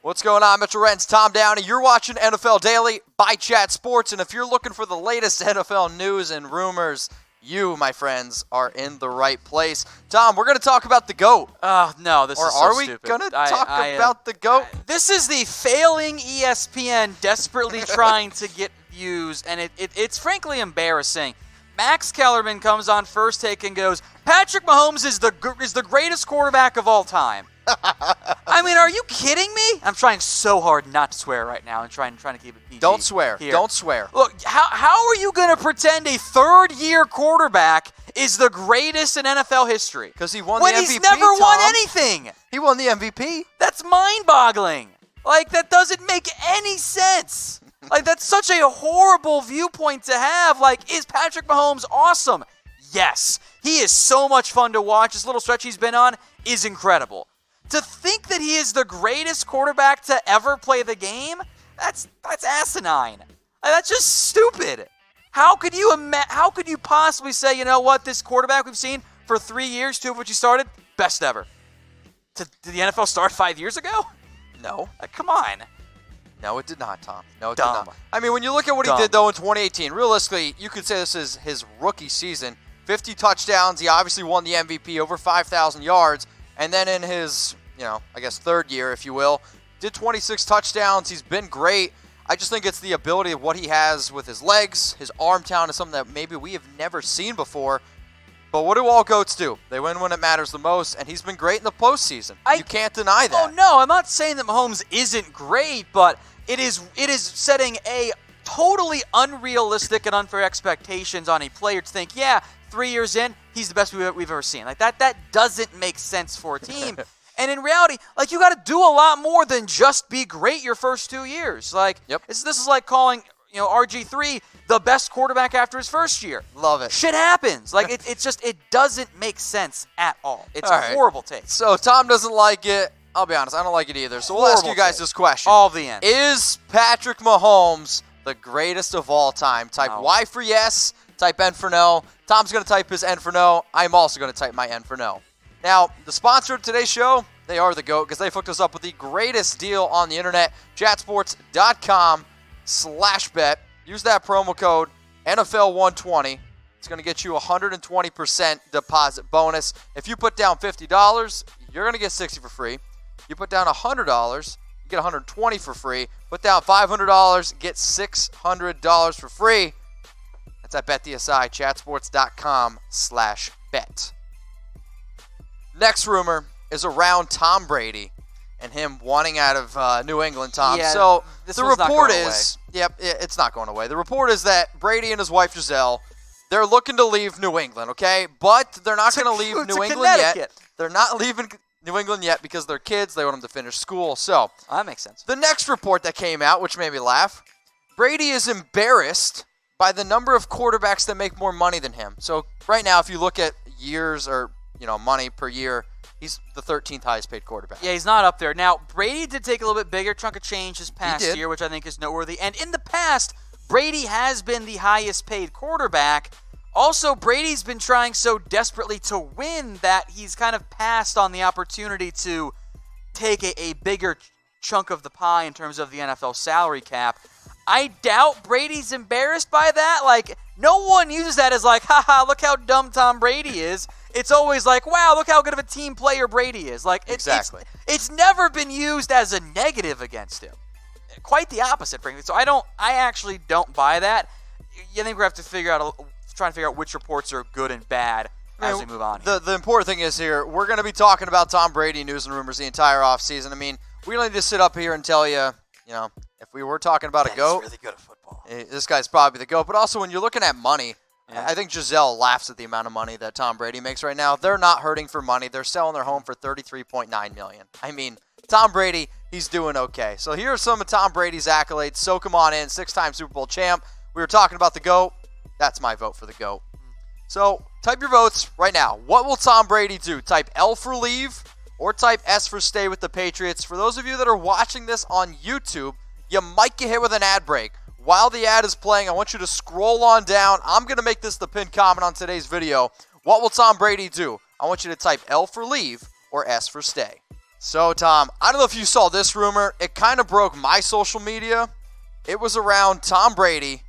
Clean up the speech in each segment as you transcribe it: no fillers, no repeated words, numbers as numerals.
What's going on, Mr. Renz? Tom Downey. You're watching NFL Daily by Chat Sports, and if you're looking for the latest NFL news and rumors, you, my friends, are in the right place. Tom, we're going to talk about the GOAT. Oh, no, this is so Or are we stupid. going to talk about the GOAT? This is the failing ESPN desperately trying to get views, and it's frankly embarrassing. Max Kellerman comes on First Take and goes, Patrick Mahomes is the greatest quarterback of all time. I mean, are you kidding me? I'm trying so hard not to swear right now and trying to keep it PG. Don't swear. Here. Don't swear. Look, how are you going to pretend a third-year quarterback is the greatest in NFL history? Because he won the MVP, when he's never won anything. He won the MVP. That's mind-boggling. Like, that doesn't make any sense. Like, that's such a horrible viewpoint to have. Like, is Patrick Mahomes awesome? Yes. He is so much fun to watch. This little stretch he's been on is incredible. To think that he is the greatest quarterback to ever play the game, that's asinine. Like, that's just stupid. How could you possibly say, you know what, this quarterback we've seen for 3 years, 2 of which he started, best ever? Did the NFL start 5 years ago? No. Come on. No, it did not, Tom. No, it Dumb. did not. I mean, when you look at what he did, though, in 2018, realistically, you could say this is his rookie season. 50 touchdowns. He obviously won the MVP, over 5,000 yards. And then in his, I guess third year, if you will, did 26 touchdowns. He's been great. I just think it's the ability of what he has with his legs. His arm talent is something that maybe we have never seen before. But what do all GOATs do? They win when it matters the most, and he's been great in the postseason. You can't deny that. Oh, no, I'm not saying that Mahomes isn't great, but it is setting a totally unrealistic and unfair expectations on a player to think, 3 years in, he's the best we've ever seen. Like, that doesn't make sense for a team. And in reality, like, you got to do a lot more than just be great your first 2 years. Like, this is like calling, RG3 the best quarterback after his first year. Love it. Shit happens. Like, it doesn't make sense at all. It's a horrible take. So Tom doesn't like it. I'll be honest, I don't like it either. So we'll ask you guys this question. All the end. Is Patrick Mahomes the greatest of all time? Type Y for yes. Type N for no. Tom's going to type his N for no. I'm also going to type my N for no. Now, the sponsor of today's show, they are the GOAT because they hooked us up with the greatest deal on the internet, chatsports.com/bet. Use that promo code NFL120. It's going to get you a 120% deposit bonus. If you put down $50, you're going to get $60 for free. You put down $100, you get $120 for free. Put down $500, get $600 for free. That's at BetDSI, chatsports.com/bet. Next rumor is around Tom Brady and him wanting out of New England, Tom. Yeah, so this the one's report not going is, it's not going away. The report is that Brady and his wife Giselle, they're looking to leave New England, okay? But they're not going to leave New England yet. They're not leaving New England yet because they're kids. They want them to finish school. So that makes sense. The next report that came out, which made me laugh, Brady is embarrassed by the number of quarterbacks that make more money than him. So right now, if you look at years or money per year, he's the 13th highest paid quarterback. Yeah, he's not up there. Now, Brady did take a little bit bigger chunk of change this past year, which I think is noteworthy. And in the past, Brady has been the highest paid quarterback. Also, Brady's been trying so desperately to win that he's kind of passed on the opportunity to take a bigger chunk of the pie in terms of the NFL salary cap. I doubt Brady's embarrassed by that. Like, no one uses that as like, haha, look how dumb Tom Brady is. It's always like, wow, look how good of a team player Brady is. Like, exactly. It's never been used as a negative against him. Quite the opposite, frankly. So I actually don't buy that. I think we have to try and figure out which reports are good and bad as we move on. The important thing is here, we're going to be talking about Tom Brady news and rumors the entire offseason. I mean, we don't need to sit up here and tell you, if we were talking about a GOAT, he's really good at football. This guy's probably the GOAT. But also, when you're looking at money, I think Giselle laughs at the amount of money that Tom Brady makes right now. They're not hurting for money. They're selling their home for $33.9 million. I mean, Tom Brady, he's doing okay. So here are some of Tom Brady's accolades. Soak him on in, 6-time Super Bowl champ. We were talking about the GOAT. That's my vote for the GOAT. So type your votes right now. What will Tom Brady do? Type L for leave or type S for stay with the Patriots. For those of you that are watching this on YouTube, you might get hit with an ad break. While the ad is playing, I want you to scroll on down. I'm going to make this the pinned comment on today's video. What will Tom Brady do? I want you to type L for leave or S for stay. So, Tom, I don't know if you saw this rumor. It kind of broke my social media. It was around Tom Brady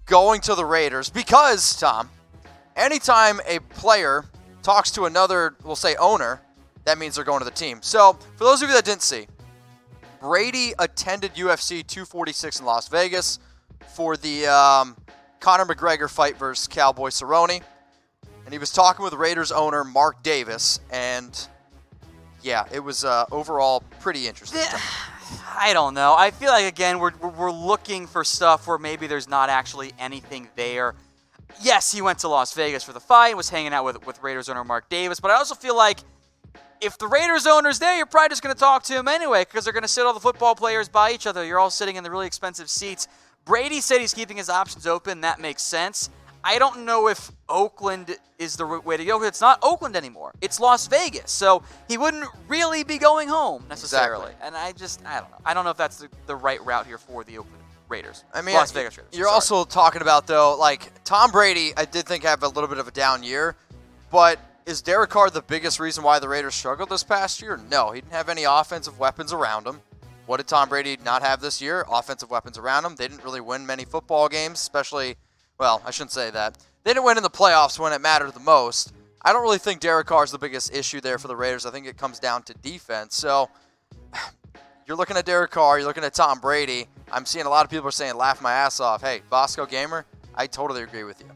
going to the Raiders because, Tom, anytime a player talks to another, we'll say owner, that means they're going to the team. So, for those of you that didn't see, Brady attended UFC 246 in Las Vegas for the Conor McGregor fight versus Cowboy Cerrone. And he was talking with Raiders owner Mark Davis, and yeah, it was overall pretty interesting. I don't know. I feel like, again, we're looking for stuff where maybe there's not actually anything there. Yes, he went to Las Vegas for the fight and was hanging out with Raiders owner Mark Davis, but I also feel like if the Raiders owner's there, you're probably just going to talk to him anyway because they're going to sit all the football players by each other. You're all sitting in the really expensive seats. Brady said he's keeping his options open. That makes sense. I don't know if Oakland is the way to go. It's not Oakland anymore. It's Las Vegas. So he wouldn't really be going home necessarily. Exactly. And I don't know. I don't know if that's the right route here for the Oakland Raiders. I mean, Las Vegas Raiders. You're also talking about, though, like Tom Brady, I did think have a little bit of a down year. But is Derek Carr the biggest reason why the Raiders struggled this past year? No, he didn't have any offensive weapons around him. What did Tom Brady not have this year? Offensive weapons around him. They didn't really win many football games, especially... Well, I shouldn't say that. They didn't win in the playoffs when it mattered the most. I don't really think Derek Carr is the biggest issue there for the Raiders. I think it comes down to defense. So, you're looking at Derek Carr. You're looking at Tom Brady. I'm seeing a lot of people are saying, laugh my ass off. Hey, Bosco Gamer, I totally agree with you.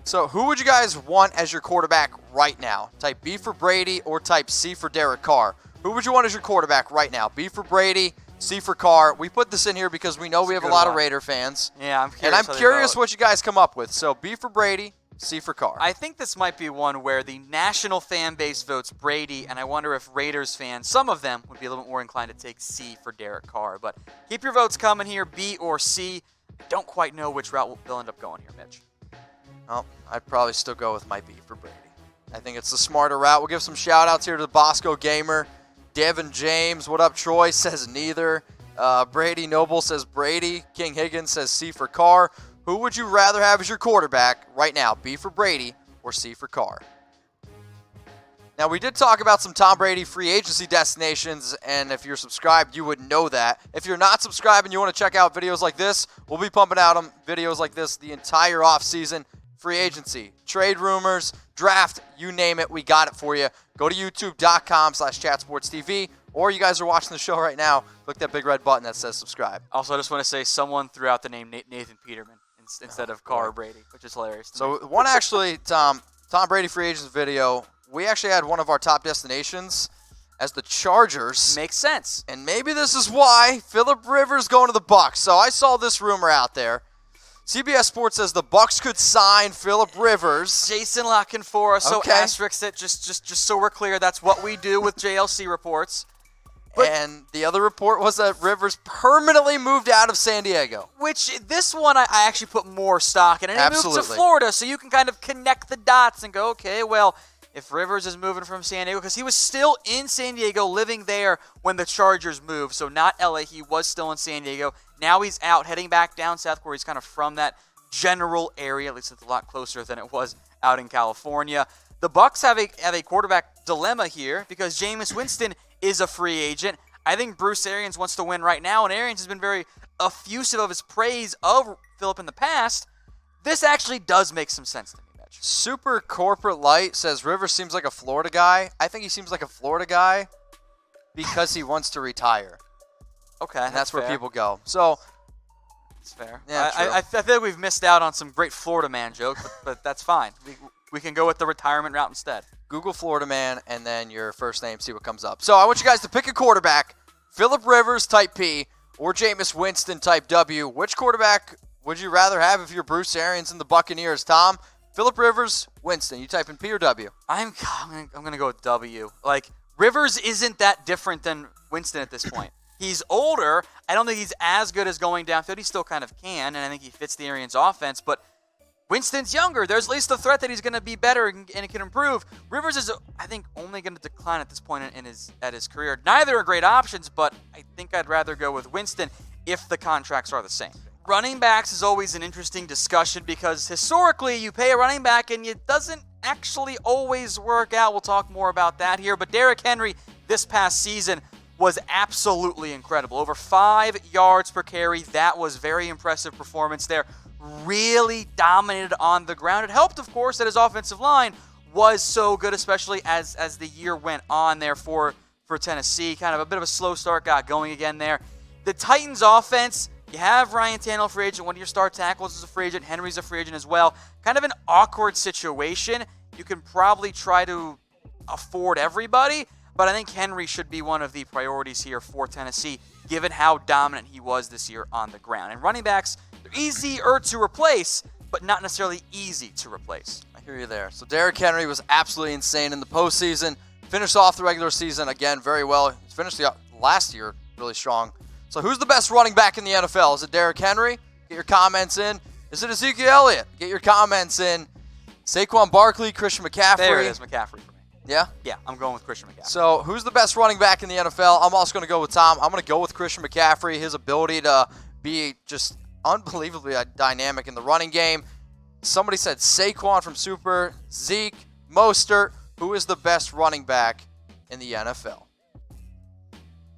So, who would you guys want as your quarterback right now? Type B for Brady or type C for Derek Carr? Who would you want as your quarterback right now? B for Brady, C for Carr. We put this in here because we know we have a lot of Raider fans. Yeah, I'm curious. And I'm curious what you guys come up with. So B for Brady, C for Carr. I think this might be one where the national fan base votes Brady, and I wonder if Raiders fans, some of them, would be a little bit more inclined to take C for Derek Carr. But keep your votes coming here, B or C. I don't quite know which route they'll end up going here, Mitch. Well, I'd probably still go with my B for Brady. I think it's the smarter route. We'll give some shout-outs here to the Bosco Gamer. Devin James, what up, Troy, says neither. Brady Noble says Brady. King Higgins says C for Carr. Who would you rather have as your quarterback right now, B for Brady or C for Carr? Now, we did talk about some Tom Brady free agency destinations, and if you're subscribed, you would know that. If you're not subscribed and you want to check out videos like this, we'll be pumping out videos like this the entire offseason. Free agency, trade rumors, draft, you name it, we got it for you. Go to youtube.com/chatsportstv, or you guys are watching the show right now, click that big red button that says subscribe. Also, I just want to say someone threw out the name Nathan Peterman instead of Carr or Brady, which is hilarious. So one actually, Tom Brady free agents video, we actually had one of our top destinations as the Chargers. Makes sense. And maybe this is why Phillip Rivers going to the Bucs. So I saw this rumor out there. CBS Sports says the Bucs could sign Phillip Rivers. Jason locking for us, Okay. so asterisk it, just so we're clear, that's what we do with JLC reports. And the other report was that Rivers permanently moved out of San Diego. Which, this one I actually put more stock in. And he moved to Absolutely. Florida, so you can kind of connect the dots and go, okay, well, if Rivers is moving from San Diego, because he was still in San Diego living there when the Chargers moved, so not LA, he was still in San Diego. Now he's out, heading back down south where he's kind of from that general area, at least it's a lot closer than it was out in California. The Bucs have a quarterback dilemma here because Jameis Winston is a free agent. I think Bruce Arians wants to win right now, and Arians has been very effusive of his praise of Phillip in the past. This actually does make some sense to me. Super Corporate Light says Rivers seems like a Florida guy. I think he seems like a Florida guy because he wants to retire. Okay, And that's where fair. people go. So, That's fair. Yeah, true. I feel like we've missed out on some great Florida man jokes, but that's fine. We can go with the retirement route instead. Google Florida man and then your first name, see what comes up. So I want you guys to pick a quarterback, Phillip Rivers type P or Jameis Winston type W. Which quarterback would you rather have if you're Bruce Arians and the Buccaneers? Tom, Phillip Rivers, Winston. You type in P or W? I'm gonna go with W. Like, Rivers isn't that different than Winston at this point. He's older. I don't think he's as good as going downfield. He still kind of can, and I think he fits the Arians offense. But Winston's younger. There's at least the threat that he's going to be better and it can improve. Rivers is, I think, only going to decline at this point in his career. Neither are great options, but I think I'd rather go with Winston if the contracts are the same. Running backs is always an interesting discussion because historically you pay a running back and it doesn't actually always work out. We'll talk more about that here. But Derrick Henry, this past season was absolutely incredible. Over 5 yards per carry. That was very impressive performance there. Really dominated on the ground. It helped, of course, that his offensive line was so good, especially as the year went on there for Tennessee. Kind of a bit of a slow start, got going again there. The Titans offense, you have Ryan Tannehill, free agent. One of your star tackles is a free agent. Henry's a free agent as well. Kind of an awkward situation. You can probably try to afford everybody, but I think Henry should be one of the priorities here for Tennessee, given how dominant he was this year on the ground. And running backs, they're easier to replace, but not necessarily easy to replace. I hear you there. So Derrick Henry was absolutely insane in the postseason. Finished off the regular season, again, very well. He finished the last year really strong. So who's the best running back in the NFL? Is it Derrick Henry? Get your comments in. Is it Ezekiel Elliott? Get your comments in. Saquon Barkley, Christian McCaffrey. There it is, McCaffrey for me. Yeah? Yeah, I'm going with Christian McCaffrey. So who's the best running back in the NFL? I'm also going to go with Tom. I'm going to go with Christian McCaffrey. His ability to be just unbelievably dynamic in the running game. Somebody said Saquon from Super. Zeke, Mostert. Who is the best running back in the NFL?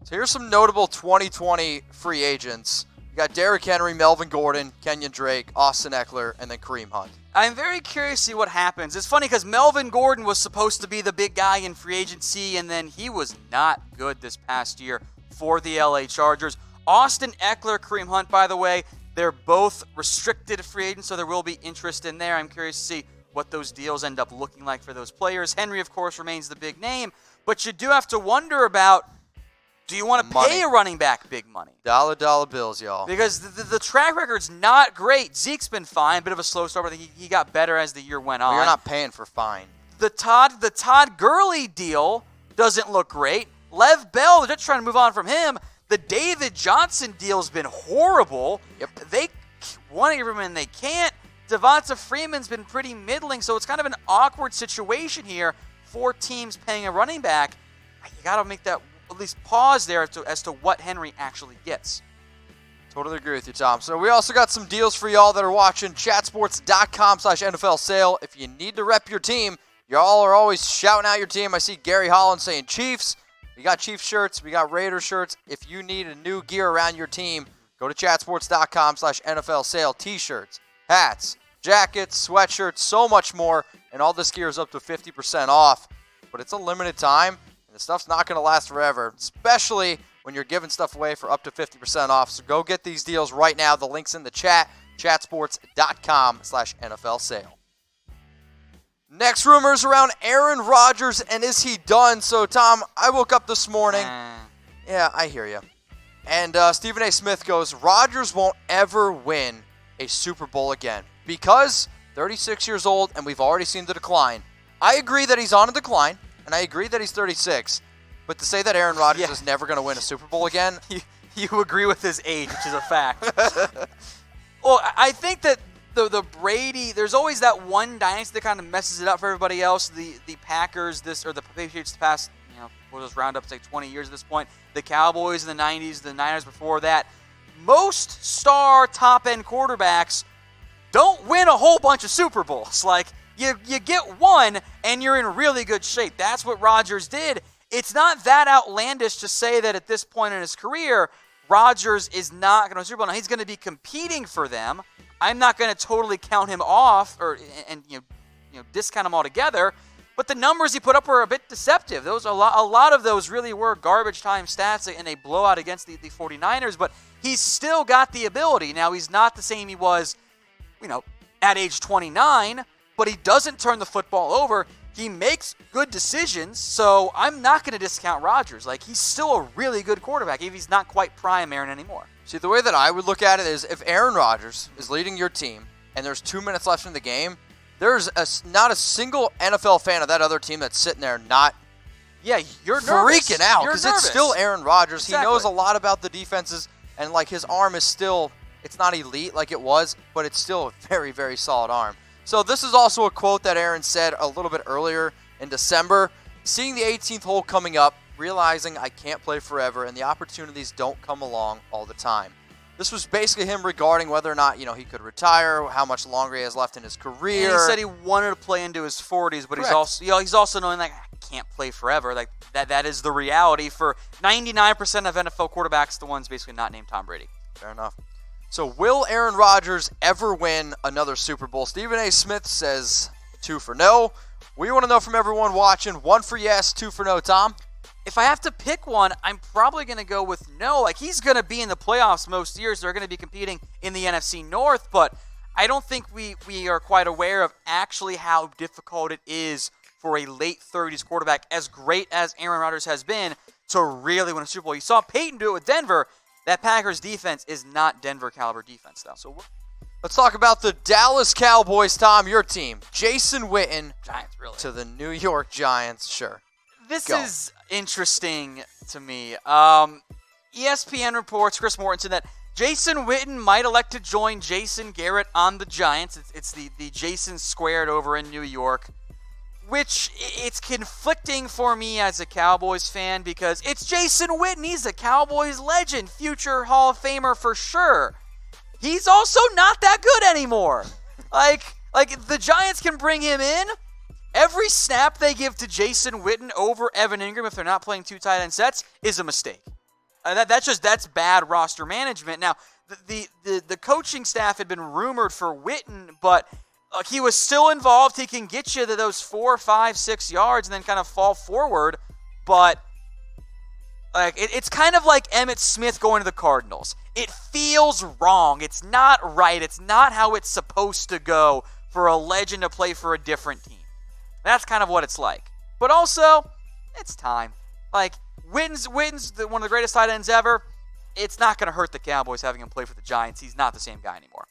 So here's some notable 2020 free agents. You got Derrick Henry, Melvin Gordon, Kenyon Drake, Austin Eckler, and then Kareem Hunt. I'm very curious to see what happens. It's funny because Melvin Gordon was supposed to be the big guy in free agency, and then he was not good this past year for the LA Chargers. Austin Eckler, Kareem Hunt, by the way, they're both restricted free agents, so there will be interest in there. I'm curious to see what those deals end up looking like for those players. Henry, of course, remains the big name, but you do have to wonder about, do you want to pay a running back big money? Dollar bills, y'all. Because the track record's not great. Zeke's been fine, bit of a slow start, but he got better as the year went on. Well, you're not paying for fine. The Todd Gurley deal doesn't look great. Lev Bell, they're just trying to move on from him. The David Johnson deal's been horrible. Yep. They want to give him and they can't. Devonta Freeman's been pretty middling, so it's kind of an awkward situation here for teams paying a running back. You got to make that at least pause there as to what Henry actually gets. Totally agree with you, Tom. So we also got some deals for y'all that are watching. Chatsports.com/NFL sale. If you need to rep your team, y'all are always shouting out your team. I see Gary Holland saying Chiefs. We got Chiefs shirts. We got Raiders shirts. If you need a new gear around your team, go to chatsports.com/NFL sale. T-shirts, hats, jackets, sweatshirts, so much more. And all this gear is up to 50% off. But it's a limited time. The stuff's not going to last forever, especially when you're giving stuff away for up to 50% off. So go get these deals right now. The link's in the chat, chatsports.com/NFL sale. Next rumors around Aaron Rodgers, and is he done? So, Tom, I woke up this morning. Yeah, I hear you. And Stephen A. Smith goes, Rodgers won't ever win a Super Bowl again because 36 years old, and we've already seen the decline. I agree that he's on a decline. And I agree that he's 36, but to say that Aaron Rodgers is never going to win a Super Bowl again... You agree with his age, which is a fact. Well, I think that the Brady... There's always that one dynasty that kind of messes it up for everybody else. The Packers, the Patriots the past, we'll just round up to like 20 years at this point. The Cowboys in the 90s, the Niners before that. Most star top-end quarterbacks don't win a whole bunch of Super Bowls. Like... You get one, and you're in really good shape. That's what Rodgers did. It's not that outlandish to say that at this point in his career, Rodgers is not going to Super Bowl. Now, he's going to be competing for them. I'm not going to totally count him off and discount him altogether. But the numbers he put up were a bit deceptive. Those a lot of those really were garbage time stats and a blowout against the 49ers. But he's still got the ability. Now, he's not the same he was, at age 29. But he doesn't turn the football over. He makes good decisions, so I'm not going to discount Rodgers. Like, he's still a really good quarterback, if he's not quite prime Aaron anymore. See, the way that I would look at it is if Aaron Rodgers is leading your team and there's 2 minutes left in the game, there's not a single NFL fan of that other team that's sitting there not you're nervous. Freaking out because it's still Aaron Rodgers. Exactly. He knows a lot about the defenses, and, like, his arm is still, it's not elite like it was, but it's still a very, very solid arm. So this is also a quote that Aaron said a little bit earlier in December. Seeing the 18th hole coming up, realizing I can't play forever and the opportunities don't come along all the time. This was basically him regarding whether or not, he could retire, how much longer he has left in his career. And he said he wanted to play into his 40s, but Correct. he's also knowing, like, I can't play forever. Like that is the reality for 99% of NFL quarterbacks, the ones basically not named Tom Brady. Fair enough. So will Aaron Rodgers ever win another Super Bowl? Stephen A. Smith says 2 for no. We want to know from everyone watching. 1 for yes, 2 for no. Tom? If I have to pick one, I'm probably going to go with no. Like, he's going to be in the playoffs most years. They're going to be competing in the NFC North, but I don't think we are quite aware of actually how difficult it is for a late 30s quarterback, as great as Aaron Rodgers has been, to really win a Super Bowl. You saw Peyton do it with Denver. That Packers defense is not Denver caliber defense, though. So let's talk about the Dallas Cowboys, Tom, your team. Jason Witten Giants, really. to the New York Giants. Sure. This Go. is interesting to me. ESPN reports, Chris Mortensen, that Jason Witten might elect to join Jason Garrett on the Giants. It's the Jason squared over in New York, which it's conflicting for me as a Cowboys fan because it's Jason Witten. He's a Cowboys legend, future Hall of Famer for sure. He's also not that good anymore. Like the Giants can bring him in. Every snap they give to Jason Witten over Evan Ingram, if they're not playing 2 tight end sets, is a mistake. That's bad roster management. Now, the coaching staff had been rumored for Witten, but he was still involved. He can get you to those 4, 5, 6 yards and then kind of fall forward. But it's kind of like Emmitt Smith going to the Cardinals. It feels wrong. It's not right. It's not how it's supposed to go for a legend to play for a different team. That's kind of what it's like. But also, it's time. Like, Witten's one of the greatest tight ends ever. It's not going to hurt the Cowboys having him play for the Giants. He's not the same guy anymore.